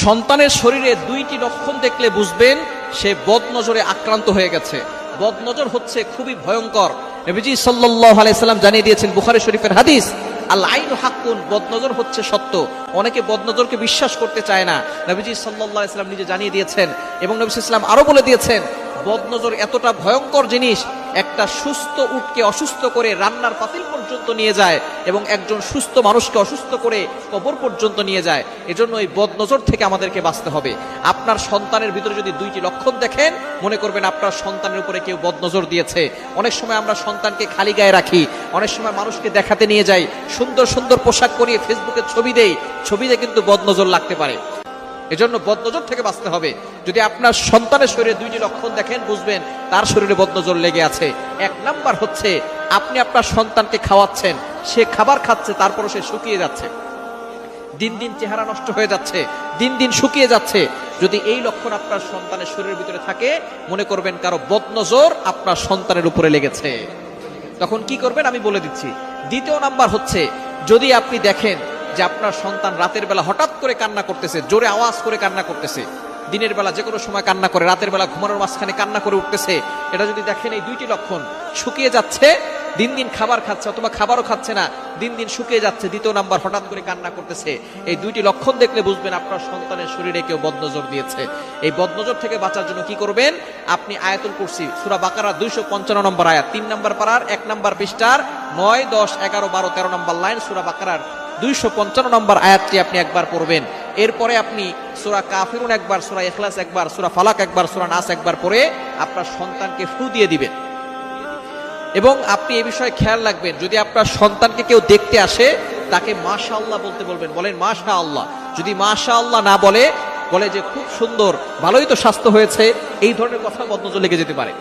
সন্তানের শরীরে দুইটি লক্ষণ দেখলে বুঝবেন সে বদনজরে আক্রান্ত হয়ে গেছে। বদনজর হচ্ছে খুবই ভয়ঙ্কর। নবীজি সাল্লাল্লাহু আলাইহি সাল্লাম জানিয়ে দিয়েছেন, বুখারী শরীফের হাদিস, আল আইনু হাক্কুন, বদনজর হচ্ছে সত্য। অনেকে বদনজরকে বিশ্বাস করতে চায় না। নবীজি সাল্লাল্লাহু আলাইহি সাল্লাম নিজে জানিয়ে দিয়েছেন এবং নবী সাল্লাল্লাহু আলাইহি সাল্লাম আরো বলে দিয়েছেন, বদনজর এতটা ভয়ঙ্কর জিনিস, একটা সুস্থ উটকে অসুস্থ করে রান্নার পাতিল পর্যন্ত নিয়ে যায় এবং একজন সুস্থ মানুষকে অসুস্থ করে কবর পর্যন্ত নিয়ে যায়। এজন্য এই বদনজর থেকে আমাদেরকে বাঁচতে হবে। আপনার সন্তানের ভিতরে যদি দুইটি লক্ষণ দেখেন, মনে করবেন আপনার সন্তানের উপরে কেউ বদনজর দিয়েছে। অনেক সময় আমরা সন্তানকে খালি গায়ে রাখি, অনেক সময় মানুষকে দেখাতে নিয়ে যাই, সুন্দর সুন্দর পোশাক পরিয়ে ফেসবুকে ছবি দেই, ছবিতে কিন্তু বদনজর লাগতে পারে। এজন্য বদনজর থেকে বাঁচতে হবে। যদি আপনার সন্তানের শরীরে দুইটি লক্ষণ দেখেন, বুঝবেন তার শরীরে বদনজর লেগে আছে। এক নাম্বার হচ্ছে, আপনি আপনার সন্তানকে খাওয়াচ্ছেন, সে খাবার খাচ্ছে, তারপরও সে শুকিয়ে যাচ্ছে, দিন দিন চেহারা নষ্ট হয়ে যাচ্ছে, দিন দিন শুকিয়ে যাচ্ছে। যদি এই লক্ষণ আপনার সন্তানের শরীরের ভিতরে থাকে, মনে করবেন কারো বদনজর আপনার সন্তানের উপরে লেগেছে। তখন কি করবেন আমি বলে দিচ্ছি। দ্বিতীয় নাম্বার হচ্ছে, যদি আপনি দেখেন যে আপনার সন্তান রাতের বেলা হঠাৎ করে কান্না করতেছে, জোরে আওয়াজ করে কান্না করতেছে, দিনের বেলা যে কোনো সময় কান্না করে, রাতের বেলা ঘুমানোর মাঝখানে কান্না করে উঠতেছে, এটা যদি দেখেন এই দুইটি লক্ষণ, শুকিয়ে যাচ্ছে, দিন দিন খাবার খাচ্ছে অথবা খাবারও খাচ্ছে না, দিন দিন শুকিয়ে যাচ্ছে, দ্বিতীয় নাম্বার হঠাৎ করে কান্না করতেছে, এই দুইটি লক্ষণ দেখলে বুঝবেন আপনার সন্তানের শরীরে কেউ বদনজর দিয়েছে। এই বদনজর থেকে বাঁচার জন্য কি করবেন, আপনি আয়াতুল কুরসি সূরা বাকারা 255 নম্বর আয়াত, 3 নম্বর পারার 1 নম্বর পৃষ্ঠার 9, 10, 11, 12, 13 নম্বর লাইন সূরা বাকারার 255 নম্বর আয়াতটি আপনি একবার পড়বেন। এরপরে আপনি সূরা কাফিরুন একবার, সূরা ইখলাস একবার, সূরা ফালাক একবার, সূরা নাস একবার পড়ে আপনার সন্তানকে ফু দিয়ে দিবেন। এবং আপনি এই বিষয়ে খেয়াল রাখবেন, যদি আপনার সন্তানকে কেউ দেখতে আসে, তাকে মাশাআল্লাহ বলতে বলবেন। বলেন মাশাআল্লাহ। যদি মাশাআল্লাহ না বলে, বলে যে খুব সুন্দর, ভালোই তো স্বাস্থ্য হয়েছে, এই ধরনের কথা বদনজর লেগে যেতে পারে।